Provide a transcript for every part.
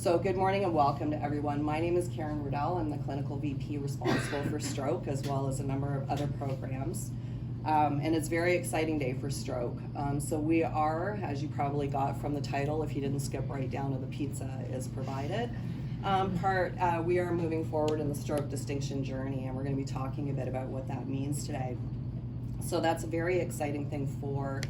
So good morning and welcome to everyone. My name is Karen Rudell. I'm the clinical VP responsible for stroke as well as a number of other programs. And it's a very exciting day for stroke. So we are, as you probably got from the title, if you didn't skip right down to the pizza is provided, we are moving forward in the stroke distinction journey, and we're going to be talking a bit about what that means today. So that's a very exciting thing for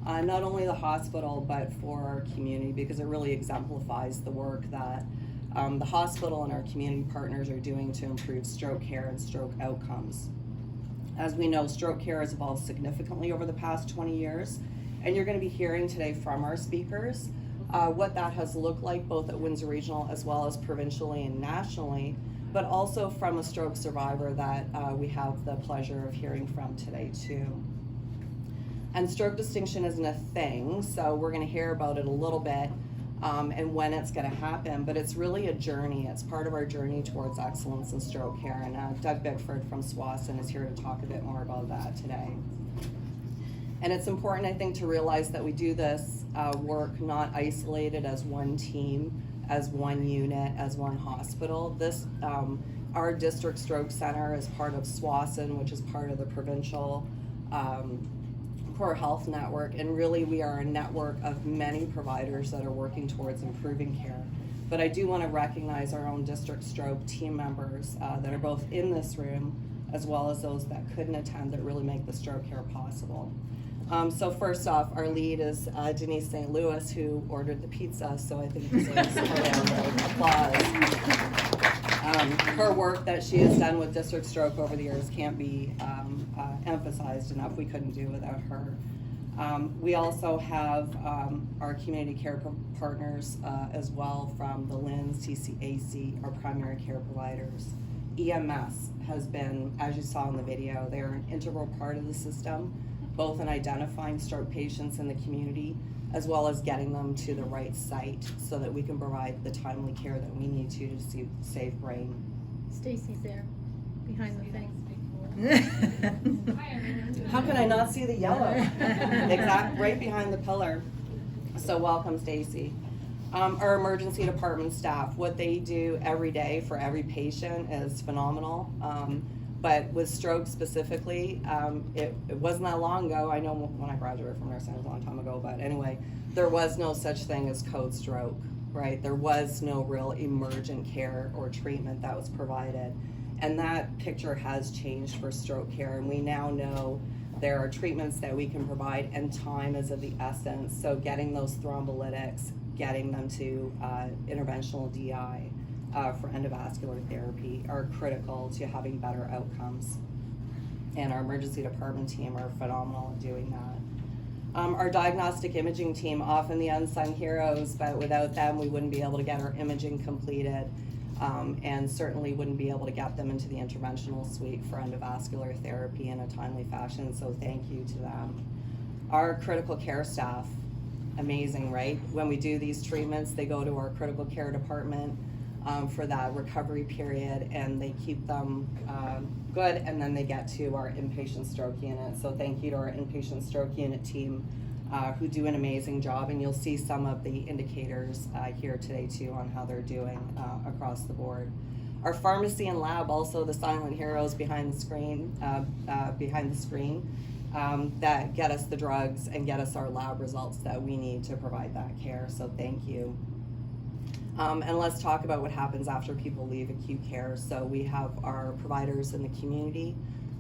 not only the hospital, but for our community, because it really exemplifies the work that the hospital and our community partners are doing to improve stroke care and stroke outcomes. As we know, stroke care has evolved significantly over the past 20 years, and you're going to be hearing today from our speakers what that has looked like both at Windsor Regional as well as provincially and nationally, but also from a stroke survivor that we have the pleasure of hearing from today too. And stroke distinction isn't a thing, so we're going to hear about it a little bit and when it's going to happen, but it's really a journey. It's part of our journey towards excellence in stroke care, and Doug Bickford from SWASN is here to talk a bit more about that today. And it's important, I think, to realize that we do this work not isolated as one team, as one unit, as one hospital. Our district stroke center is part of SWASN, which is part of the provincial Core Health Network, and really we are a network of many providers that are working towards improving care. But I do want to recognize our own district stroke team members that are both in this room as well as those that couldn't attend that really make the stroke care possible. So first off, our lead is Denise St. Louis, who ordered the pizza, so I think deserves a round of applause. Her work that she has done with district stroke over the years can't be emphasized enough. We couldn't do without her. We also have our community care partners as well from the LINS, TCAC, our primary care providers. EMS has been, as you saw in the video, they're an integral part of the system, both in identifying stroke patients in the community as well as getting them to the right site so that we can provide the timely care that we need to save brain. Stacy's there, behind the thing. How can I not see the yellow? Right behind the pillar. So welcome, Stacy. Our emergency department staff, what they do every day for every patient is phenomenal. But with stroke specifically, it wasn't that long ago. I know when I graduated from nursing, it was a long time ago, but anyway, there was no such thing as code stroke, right? There was no real emergent care or treatment that was provided. And that picture has changed for stroke care, and we now know there are treatments that we can provide, and time is of the essence. So getting those thrombolytics, getting them to interventional DI, for endovascular therapy are critical to having better outcomes. And our emergency department team are phenomenal at doing that. Our diagnostic imaging team, often the unsung heroes, but without them we wouldn't be able to get our imaging completed and certainly wouldn't be able to get them into the interventional suite for endovascular therapy in a timely fashion, so thank you to them. Our critical care staff, amazing, right? When we do these treatments, they go to our critical care department for that recovery period, and they keep them good, and then they get to our inpatient stroke unit. So thank you to our inpatient stroke unit team who do an amazing job, and you'll see some of the indicators here today too on how they're doing across the board. Our pharmacy and lab, also the silent heroes behind the screen, that get us the drugs and get us our lab results that we need to provide that care, so thank you. And let's talk about what happens after people leave acute care. So we have our providers in the community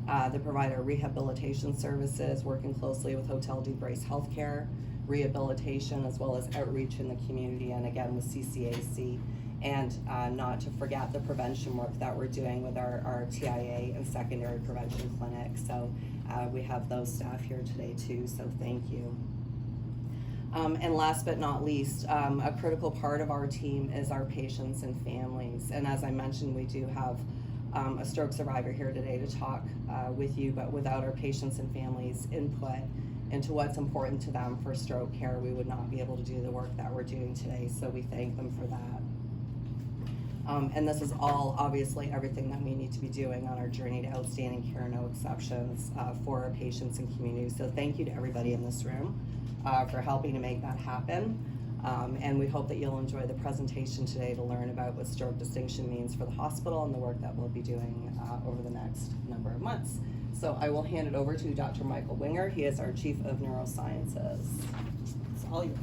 that provide our rehabilitation services, working closely with Hotel du Brace Healthcare, rehabilitation, as well as outreach in the community, and again with CCAC. And not to forget the prevention work that we're doing with our TIA and secondary prevention clinic. So we have those staff here today too, so thank you. And last but not least, a critical part of our team is our patients and families. And as I mentioned, we do have a stroke survivor here today to talk with you, but without our patients and families' input into what's important to them for stroke care, we would not be able to do the work that we're doing today, so we thank them for that. And this is all obviously everything that we need to be doing on our journey to outstanding care, no exceptions, for our patients and community. So thank you to everybody in this room for helping to make that happen. And we hope that you'll enjoy the presentation today to learn about what stroke distinction means for the hospital and the work that we'll be doing over the next number of months. So I will hand it over to Dr. Michael Winger. He is our Chief of Neurosciences. It's all yours.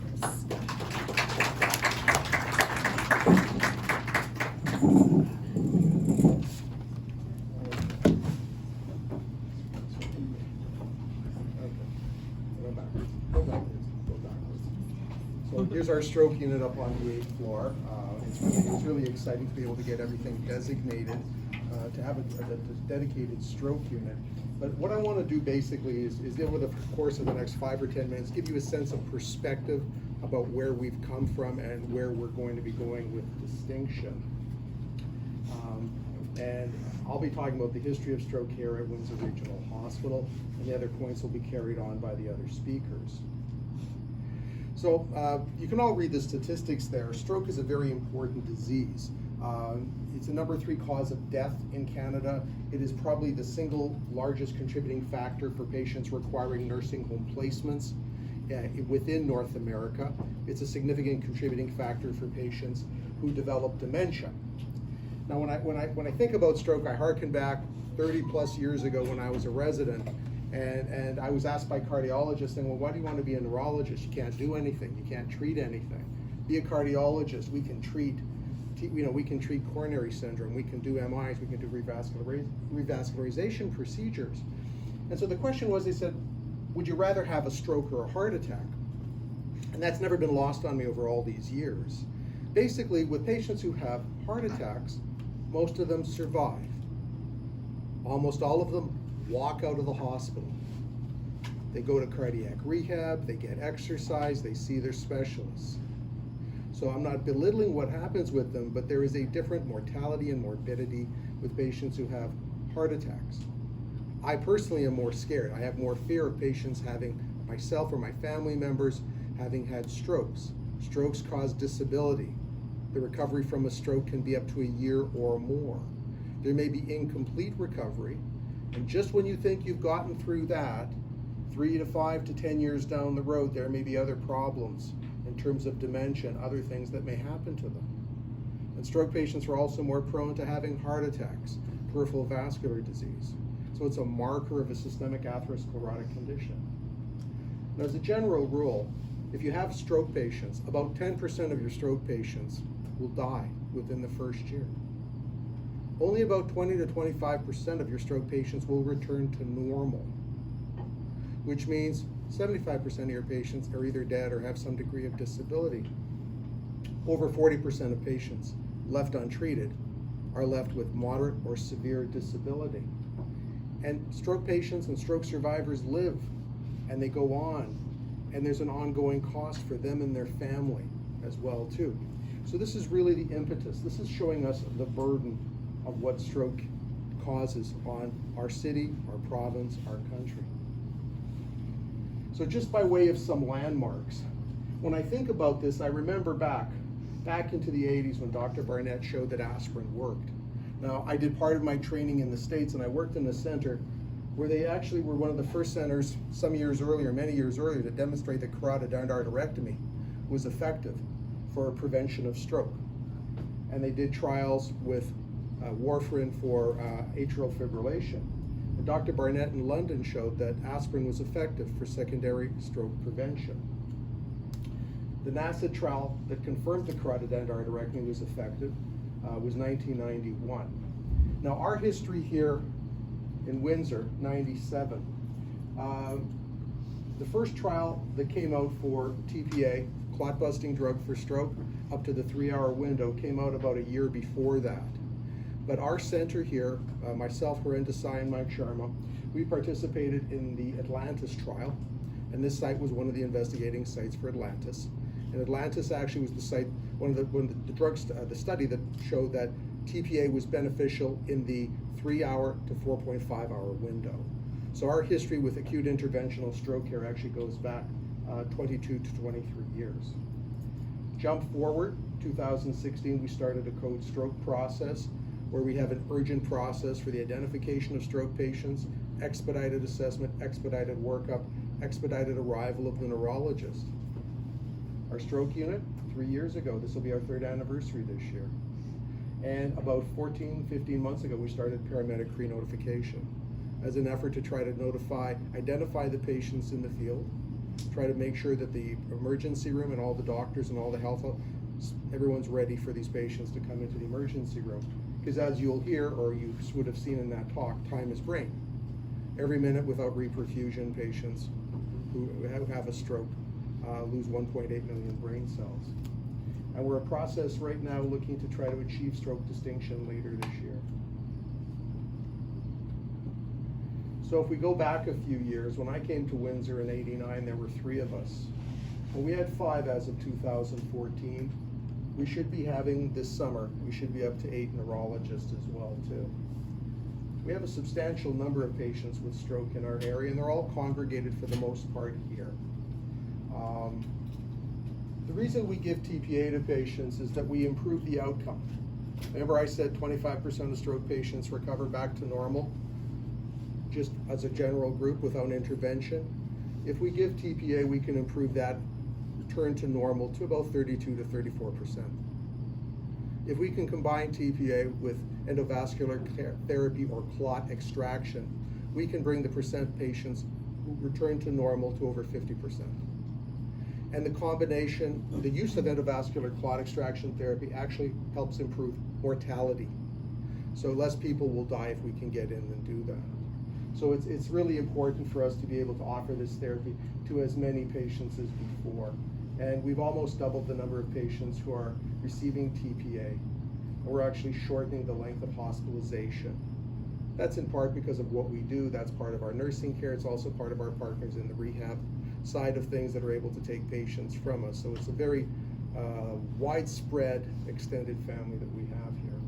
So here's our stroke unit up on the 8th floor. It's really exciting to be able to get everything designated, to have a dedicated stroke unit. But what I want to do basically is over the course of the next 5 or 10 minutes, give you a sense of perspective about where we've come from and where we're going to be going with distinction. And I'll be talking about the history of stroke care at Windsor Regional Hospital, and the other points will be carried on by the other speakers. So you can all read the statistics there. Stroke is a very important disease. It's the #3 cause of death in Canada. It is probably the single largest contributing factor for patients requiring nursing home placements within North America. It's a significant contributing factor for patients who develop dementia. Now, when I think about stroke, I harken back 30 plus years ago when I was a resident, and I was asked by cardiologists, saying, well, why do you want to be a neurologist? You can't do anything. You can't treat anything. Be a cardiologist. We can treat, we can treat coronary syndrome. We can do MIs. We can do revascularization procedures. And so the question was, they said, would you rather have a stroke or a heart attack? And that's never been lost on me over all these years. Basically, with patients who have heart attacks, most of them survive. Almost all of them walk out of the hospital. They go to cardiac rehab, they get exercise, they see their specialists. So I'm not belittling what happens with them, but there is a different mortality and morbidity with patients who have heart attacks. I personally am more scared. I have more fear of patients having, myself or my family members, having had strokes. Strokes cause disability. The recovery from a stroke can be up to a year or more. There may be incomplete recovery, and just when you think you've gotten through that, 3 to 5 to 10 years down the road, there may be other problems in terms of dementia and other things that may happen to them. And stroke patients are also more prone to having heart attacks, peripheral vascular disease. So it's a marker of a systemic atherosclerotic condition. Now, as a general rule, if you have stroke patients, about 10% of your stroke patients will die within the first year. Only about 20 to 25% of your stroke patients will return to normal, which means 75% of your patients are either dead or have some degree of disability. Over 40% of patients left untreated are left with moderate or severe disability. And stroke patients and stroke survivors live, and they go on, and there's an ongoing cost for them and their family as well too. So this is really the impetus. This is showing us the burden of what stroke causes on our city, our province, our country. So just by way of some landmarks, when I think about this, I remember back into the 80s when Dr. Barnett showed that aspirin worked. Now, I did part of my training in the States, and I worked in a center where they actually were one of the first centers some years earlier, many years earlier, to demonstrate that carotid endarterectomy was effective for prevention of stroke. And they did trials with warfarin for atrial fibrillation. And Dr. Barnett in London showed that aspirin was effective for secondary stroke prevention. The NASA trial that confirmed the carotid endarterectomy was effective was 1991. Now, our history here in Windsor, 97. The first trial that came out for TPA, clot-busting drug for stroke, up to the 3-hour window, came out about a year before that. But our center here, myself, Harinder Sai, and Mike Sharma, we participated in the Atlantis trial, and this site was one of the investigating sites for Atlantis. And Atlantis actually was the site, the study that showed that TPA was beneficial in the 3-hour to 4.5-hour window. So our history with acute interventional stroke care actually goes back 22 to 23 years. Jump forward, 2016, we started a code stroke process where we have an urgent process for the identification of stroke patients, expedited assessment, expedited workup, expedited arrival of the neurologist. Our stroke unit, 3 years ago, this will be our 3rd anniversary this year. And about 14, 15 months ago, we started paramedic pre-notification as an effort to try to identify the patients in the field, try to make sure that the emergency room and all the doctors and all the health, everyone's ready for these patients to come into the emergency room. Because as you'll hear, or you would have seen in that talk, time is brain. Every minute without reperfusion, patients who have a stroke lose 1.8 million brain cells. And we're in a process right now looking to try to achieve stroke distinction later this year. So if we go back a few years, when I came to Windsor in '89, there were 3 of us. Well, we had 5 as of 2014. We should be having this summer, we should be up to 8 neurologists as well too. We have a substantial number of patients with stroke in our area, and they're all congregated for the most part here. The reason we give TPA to patients is that we improve the outcome. Remember I said 25% of stroke patients recover back to normal, just as a general group without intervention. If we give TPA, we can improve that return to normal to about 32 to 34%. If we can combine TPA with endovascular therapy or clot extraction, we can bring the percent patients who return to normal to over 50%. And the combination, the use of endovascular clot extraction therapy actually helps improve mortality. So less people will die if we can get in and do that. So it's really important for us to be able to offer this therapy to as many patients as before. And we've almost doubled the number of patients who are receiving TPA. And we're actually shortening the length of hospitalization. That's in part because of what we do. That's part of our nursing care. It's also part of our partners in the rehab side of things that are able to take patients from us. So it's a very widespread extended family that we have here.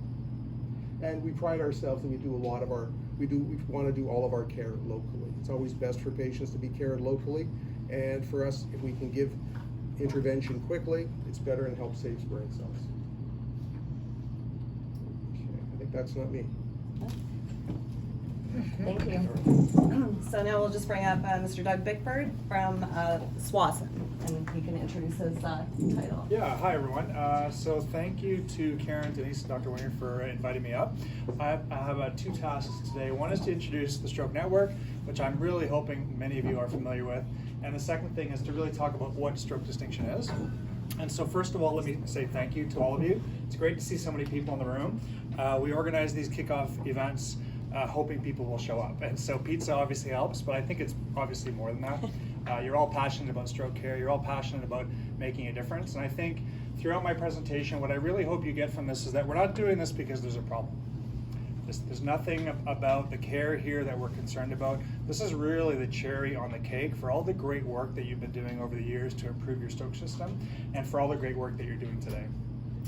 And we pride ourselves that we do a lot of we want to do all of our care locally. It's always best for patients to be cared locally. And for us, if we can give intervention quickly, it's better and helps save brain cells. Okay, I think that's not me. Thank you. So now we'll just bring up Mr. Doug Bickford from SWASN, and he can introduce his title. Yeah, hi everyone. So thank you to Karen, Denise, and Dr. Winger for inviting me up. I have 2 tasks today. One is to introduce the Stroke Network, which I'm really hoping many of you are familiar with. And the second thing is to really talk about what stroke distinction is. And so first of all, let me say thank you to all of you. It's great to see so many people in the room. We organize these kickoff events hoping people will show up. And so pizza obviously helps, but I think it's obviously more than that. You're all passionate about stroke care. You're all passionate about making a difference. And I think throughout my presentation, what I really hope you get from this is that we're not doing this because there's a problem. There's nothing about the care here that we're concerned about. This is really the cherry on the cake for all the great work that you've been doing over the years to improve your stroke system and for all the great work that you're doing today.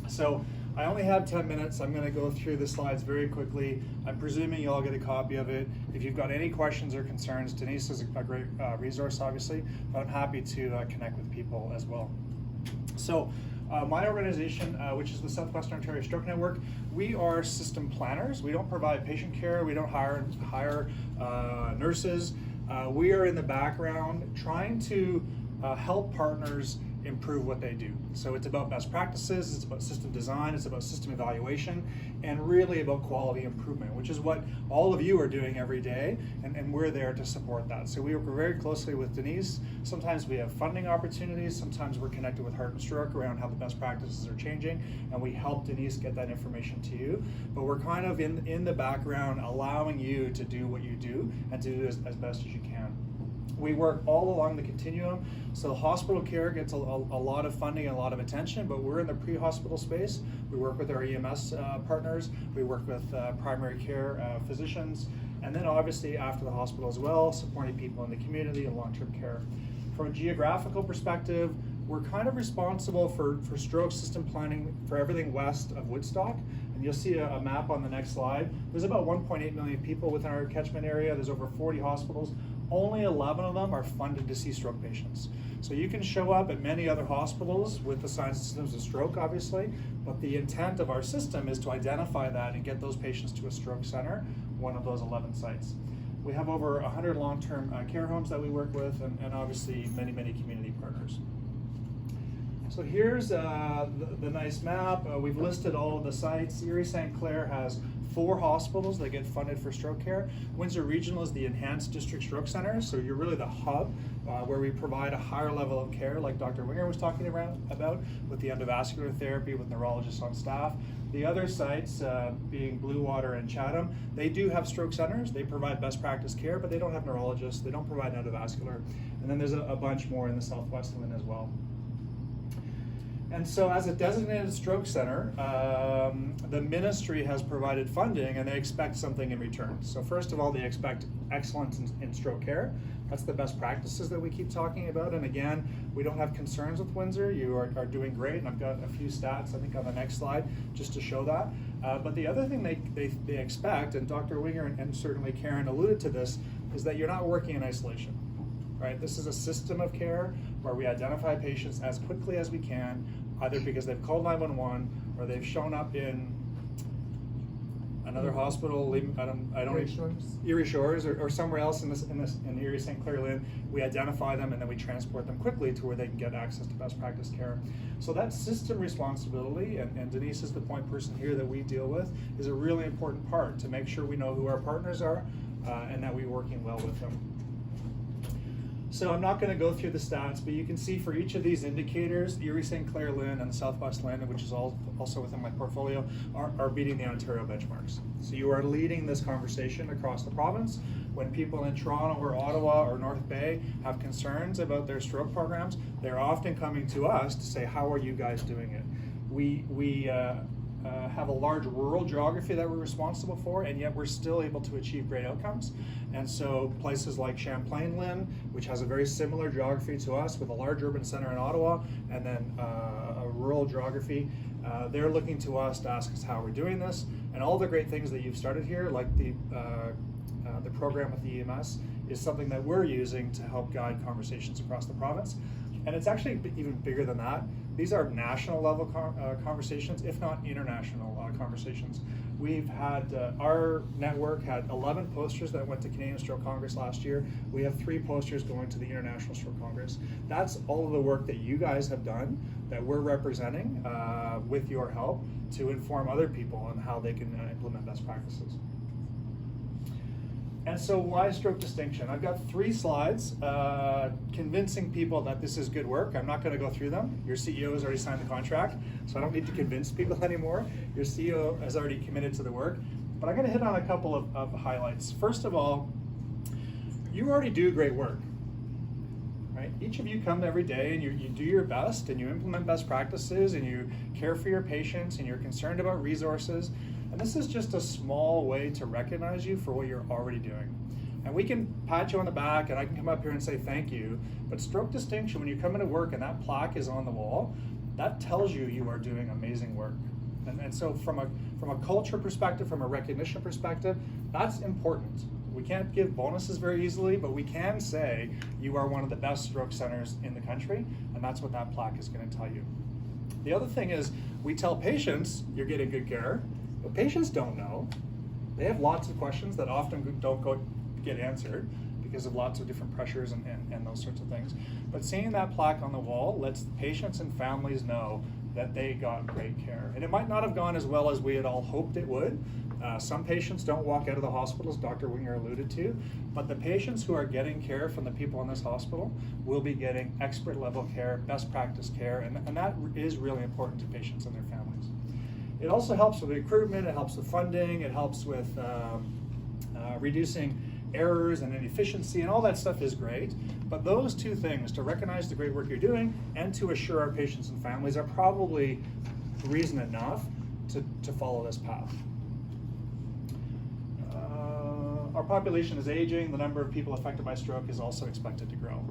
So I only have 10 minutes. I'm going to go through the slides very quickly. I'm presuming you all get a copy of it. If you've got any questions or concerns, Denise is a great resource, obviously, but I'm happy to connect with people as well. So my organization, which is the Southwestern Ontario Stroke Network, we are system planners. We don't provide patient care. We don't hire nurses. We are in the background trying to help partners improve what they do. So it's about best practices, it's about system design, it's about system evaluation, and really about quality improvement, which is what all of you are doing every day, and we're there to support that. So we work very closely with Denise. Sometimes we have funding opportunities, sometimes we're connected with Heart and Stroke around how the best practices are changing, and we help Denise get that information to you. But we're kind of in the background allowing you to do what you do and do as best as you can. We work all along the continuum, so hospital care gets a lot of funding and a lot of attention, but we're in the pre-hospital space. We work with our EMS partners, we work with primary care physicians, and then obviously after the hospital as well, supporting people in the community and long-term care. From a geographical perspective, we're kind of responsible for stroke system planning for everything west of Woodstock. And you'll see a map on the next slide. There's about 1.8 million people within our catchment area. There's over 40 hospitals. Only 11 of them are funded to see stroke patients. So you can show up at many other hospitals with the signs and symptoms of stroke, obviously, but the intent of our system is to identify that and get those patients to a stroke center, one of those 11 sites. We have over 100 long-term care homes that we work with, and obviously many, many community partners. So here's the nice map. We've listed all of the sites. Erie St. Clair has 4 hospitals that get funded for stroke care. Windsor Regional is the Enhanced District Stroke Center, so you're really the hub where we provide a higher level of care, like Dr. Winger was talking about with the endovascular therapy with neurologists on staff. The other sites, being Blue Water and Chatham, they do have stroke centers. They provide best practice care, but they don't have neurologists. They don't provide endovascular. And then there's a bunch more in the Southwest Lynn as well. And so as a designated stroke center, the ministry has provided funding and they expect something in return. So first of all, they expect excellence in stroke care. That's the best practices that we keep talking about. And again, we don't have concerns with Windsor. You are doing great. And I've got a few stats, I think, on the next slide just to show that. But the other thing they expect, and Dr. Winger and certainly Karen alluded to this, is that you're not working in isolation. Right? This is a system of care where we identify patients as quickly as we can, either because they've called 911 or they've shown up in another hospital, Erie Shores or somewhere else in Erie St. Clair Lynn. We identify them and then we transport them quickly to where they can get access to best practice care. So that system responsibility, and Denise is the point person here that we deal with, is a really important part to make sure we know who our partners are and that we're working well with them. So I'm not going to go through the stats, but you can see for each of these indicators, Erie St. Clair Lynn and the Southwest Lynn, which is also within my portfolio, are beating the Ontario benchmarks. So you are leading this conversation across the province. When people in Toronto or Ottawa or North Bay have concerns about their stroke programs, they're often coming to us to say, how are you guys doing it? We have a large rural geography that we're responsible for, and yet we're still able to achieve great outcomes. And so places like Champlain Lynn, which has a very similar geography to us with a large urban center in Ottawa and then a rural geography, they're looking to us to ask us how we're doing this. And all the great things that you've started here, like the program with the EMS, is something that we're using to help guide conversations across the province. And it's actually even bigger than that. These are national level conversations, if not international conversations. We've had, our network had 11 posters that went to Canadian Stroke Congress last year. We have 3 posters going to the International Stroke Congress. That's all of the work that you guys have done, that we're representing with your help to inform other people on how they can implement best practices. And so why stroke distinction? I've got 3 slides convincing people that this is good work. I'm not going to go through them. Your CEO has already signed the contract, so I don't need to convince people anymore. Your CEO has already committed to the work. But I'm going to hit on a couple of highlights. First of all, you already do great work. Right? Each of you come every day and you do your best and you implement best practices and you care for your patients and you're concerned about resources. And this is just a small way to recognize you for what you're already doing. And we can pat you on the back and I can come up here and say thank you, but stroke distinction, when you come into work and that plaque is on the wall, that tells you you are doing amazing work. And so from a culture perspective, from a recognition perspective, that's important. We can't give bonuses very easily, but we can say you are one of the best stroke centers in the country, and that's what that plaque is going to tell you. The other thing is we tell patients you're getting good care, but patients don't know. They have lots of questions that often don't get answered because of lots of different pressures and those sorts of things. But seeing that plaque on the wall lets patients and families know that they got great care. And it might not have gone as well as we had all hoped it would. Some patients don't walk out of the hospitals, Dr. Winger alluded to, but the patients who are getting care from the people in this hospital will be getting expert level care, best practice care, and that is really important to patients and their families. It also helps with recruitment, it helps with funding, it helps with reducing errors and inefficiency, and all that stuff is great. But those 2 things, to recognize the great work you're doing and to assure our patients and families, are probably reason enough to follow this path. Our population is aging, the number of people affected by stroke is also expected to grow.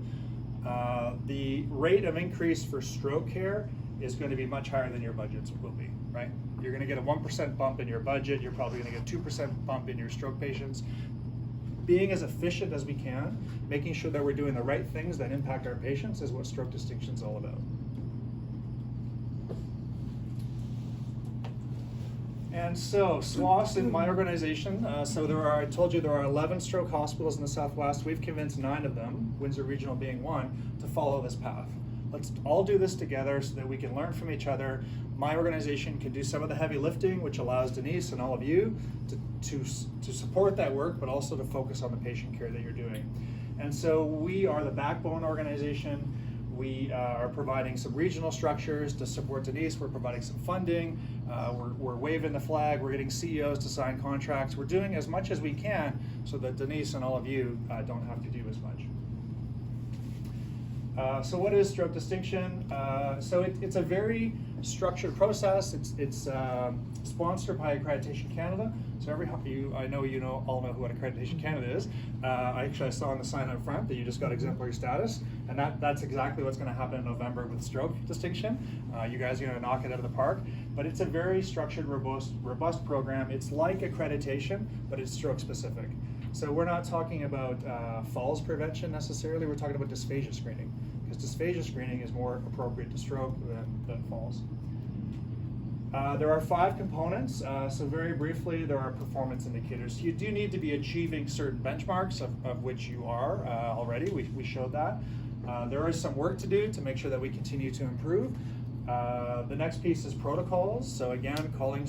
The rate of increase for stroke care is going to be much higher than your budgets will be, right? You're going to get a 1% bump in your budget, you're probably going to get a 2% bump in your stroke patients. Being as efficient as we can, making sure that we're doing the right things that impact our patients is what stroke distinction is all about. And so, SWAS in my organization, I told you there are 11 stroke hospitals in the Southwest. We've convinced 9 of them, Windsor Regional being one, to follow this path. let's all do this together so that we can learn from each other. My organization can do some of the heavy lifting, which allows Denise and all of you to support that work, but also to focus on the patient care that you're doing. And so we are the backbone organization. We are providing some regional structures to support Denise. We're providing some funding. We're waving the flag. We're getting CEOs to sign contracts. We're doing as much as we can so that Denise and all of you don't have to do as much. So what is stroke distinction? So it's a very structured process. It's sponsored by Accreditation Canada. So I know you all know what Accreditation Canada is. I saw on the sign up front that you just got exemplary status, and that's exactly what's going to happen in November with stroke distinction. You guys are going to knock it out of the park. But it's a very structured, robust program. It's like accreditation, but it's stroke specific. So we're not talking about falls prevention necessarily. We're talking about dysphagia screening, because dysphagia screening is more appropriate to stroke than falls. There are 5 components. So very briefly, there are performance indicators. You do need to be achieving certain benchmarks, of which you are already. We showed that. There is some work to do to make sure that we continue to improve. The next piece is protocols. So again, calling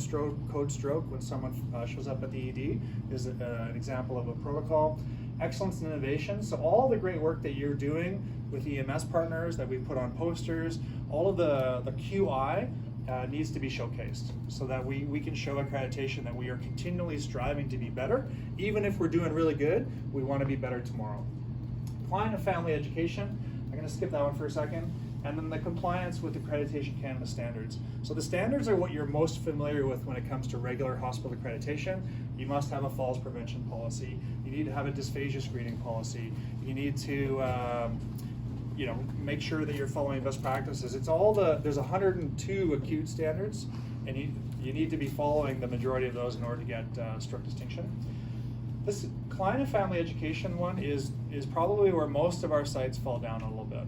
code stroke when someone shows up at the ED is an example of a protocol. Excellence and innovation. So all the great work that you're doing with EMS partners that we put on posters, all of the QI needs to be showcased so that we can show accreditation that we are continually striving to be better. Even if we're doing really good, we want to be better tomorrow. Client and family education. I'm going to skip that one for a second. And then the compliance with Accreditation Canada standards. So the standards are what you're most familiar with when it comes to regular hospital accreditation. You must have a falls prevention policy. You need to have a dysphagia screening policy. You need to make sure that you're following best practices. There's 102 acute standards, and you need to be following the majority of those in order to get stroke distinction. This client and family education one is probably where most of our sites fall down a little bit.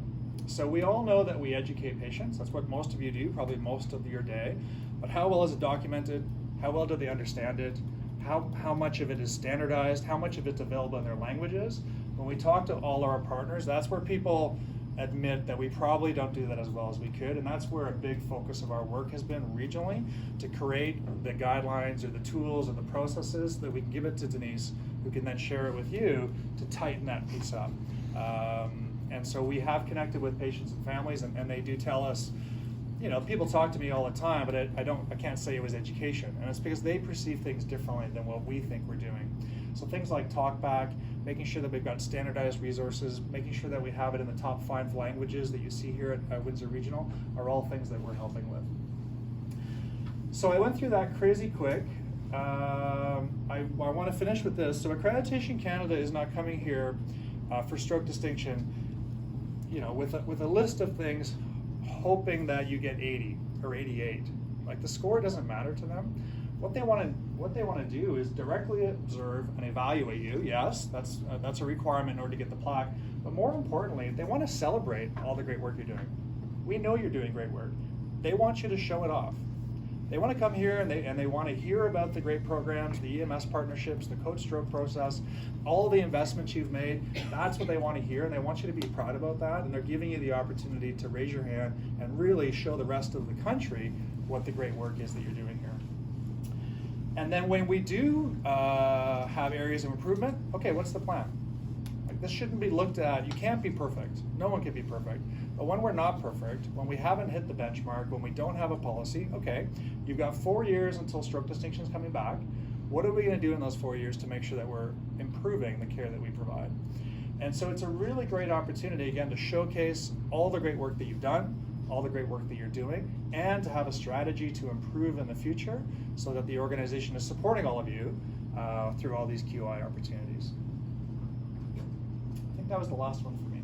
So we all know that we educate patients. That's what most of you do, probably most of your day. But how well is it documented? How well do they understand it? How much of it is standardized? How much of it's available in their languages? When we talk to all our partners, that's where people admit that we probably don't do that as well as we could, and that's where a big focus of our work has been regionally, to create the guidelines or the tools or the processes that we can give it to Denise, who can then share it with you to tighten that piece up. And so we have connected with patients and families, and they do tell us, people talk to me all the time, but I can't say it was education, and it's because they perceive things differently than what we think we're doing. So things like talkback, making sure that we've got standardized resources, making sure that we have it in the top 5 languages that you see here at Windsor Regional are all things that we're helping with. So I went through that crazy quick. I want to finish with this. So Accreditation Canada is not coming here for stroke distinction, with a list of things, hoping that you get 80 or 88. Like, the score doesn't matter to them. What they want to do is directly observe and evaluate you. Yes, that's a requirement in order to get the plaque. But more importantly, they want to celebrate all the great work you're doing. We know you're doing great work. They want you to show it off. They want to come here and they want to hear about the great programs, the EMS partnerships, the code stroke process, all the investments you've made. That's what they want to hear, and they want you to be proud about that. And they're giving you the opportunity to raise your hand and really show the rest of the country what the great work is that you're doing here. And then when we do have areas of improvement, okay, what's the plan? Like, this shouldn't be looked at. You can't be perfect. No one can be perfect. But when we're not perfect, when we haven't hit the benchmark, when we don't have a policy, okay, you've got 4 years until stroke distinction is coming back. What are we going to do in those 4 years to make sure that we're improving the care that we provide? And so it's a really great opportunity, again, to showcase all the great work that you've done, all the great work that you're doing, and to have a strategy to improve in the future so that the organization is supporting all of you through all these QI opportunities. I think that was the last one for me.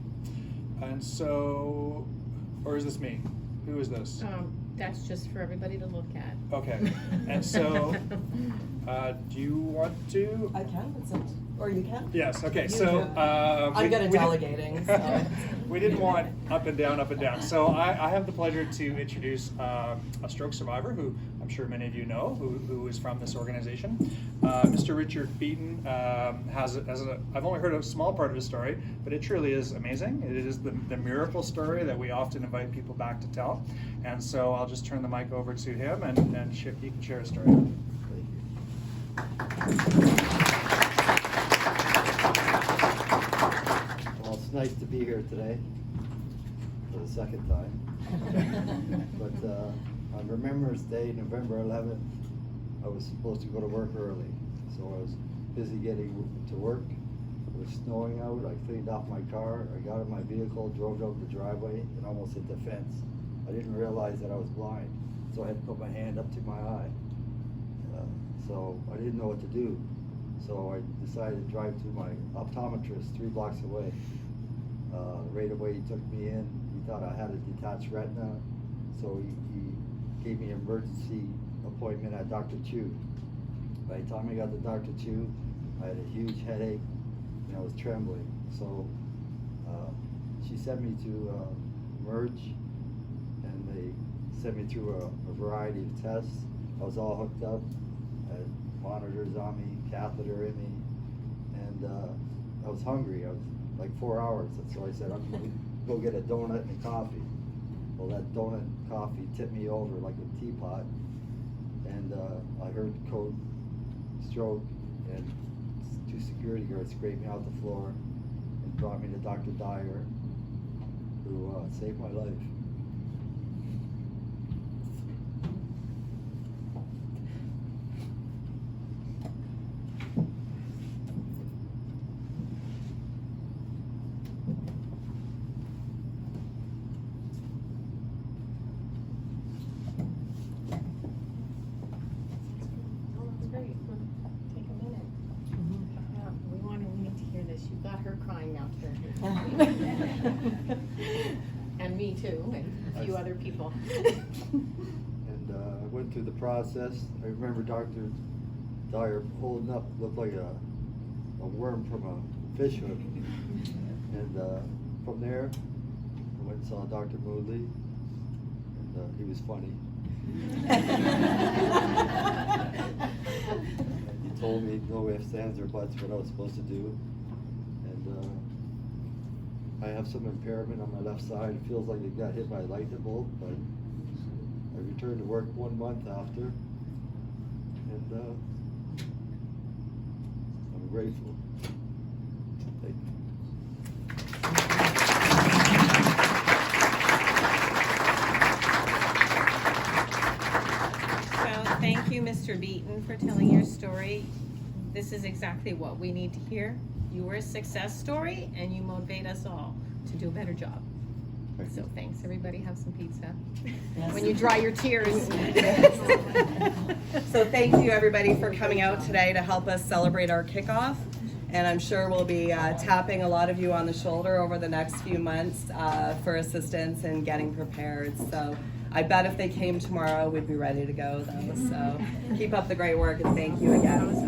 And so, or is this me? Who is this? That's just for everybody to look at. Okay. And so, do you want to? I can, or you can? Yes, okay, You so. do. I'm good at delegating, so. We didn't want up and down, up and down. So I have the pleasure to introduce a stroke survivor who I'm I'm sure many of you know, who is from this organization. Mr. Richard Beaton I've only heard a small part of his story, but it truly is amazing. It is the miracle story that we often invite people back to tell. And so I'll just turn the mic over to him, and he can share his story. Well, it's nice to be here today for the second time. But on Remembrance Day, November 11th, I was supposed to go to work early. So I was busy getting to work. It was snowing out. I cleaned off my car. I got in my vehicle, drove out the driveway, and almost hit the fence. I didn't realize that I was blind, so I had to put my hand up to my eye. So I didn't know what to do. So I decided to drive to my optometrist 3 blocks away. Right away he took me in. He thought I had a detached retina, so he gave me an emergency appointment at Dr. Chu. By the time I got to Dr. Chu, I had a huge headache and I was trembling. So she sent me to Merge, and they sent me through a variety of tests. I was all hooked up. I had monitors on me, catheter in me, and I was hungry. I was like 4 hours, and so I said, I'm gonna go get a donut and a coffee. Well, that donut and coffee tipped me over like a teapot, and I heard the code stroke, and 2 security guards scraped me out the floor and brought me to Dr. Dyer, who saved my life. Crying now too. And me too, and a few other people. And I went through the process. I remember Dr. Dyer holding up, looked like a worm from a fish hook. And from there, I went and saw Dr. Moodley, and he was funny. He told me no ifs, ands, or buts what I was supposed to do. I have some impairment on my left side. It feels like it got hit by a lightning bolt, but I returned to work 1 month after, and I'm grateful. Thank you. So thank you, Mr. Beaton, for telling your story. This is exactly what we need to hear. You were a success story, and you motivate us all to do a better job. So thanks, everybody. Have some pizza when you dry your tears. So thank you everybody for coming out today to help us celebrate our kickoff. And I'm sure we'll be tapping a lot of you on the shoulder over the next few months for assistance in getting prepared. So I bet if they came tomorrow, we'd be ready to go though. So keep up the great work, and thank you again.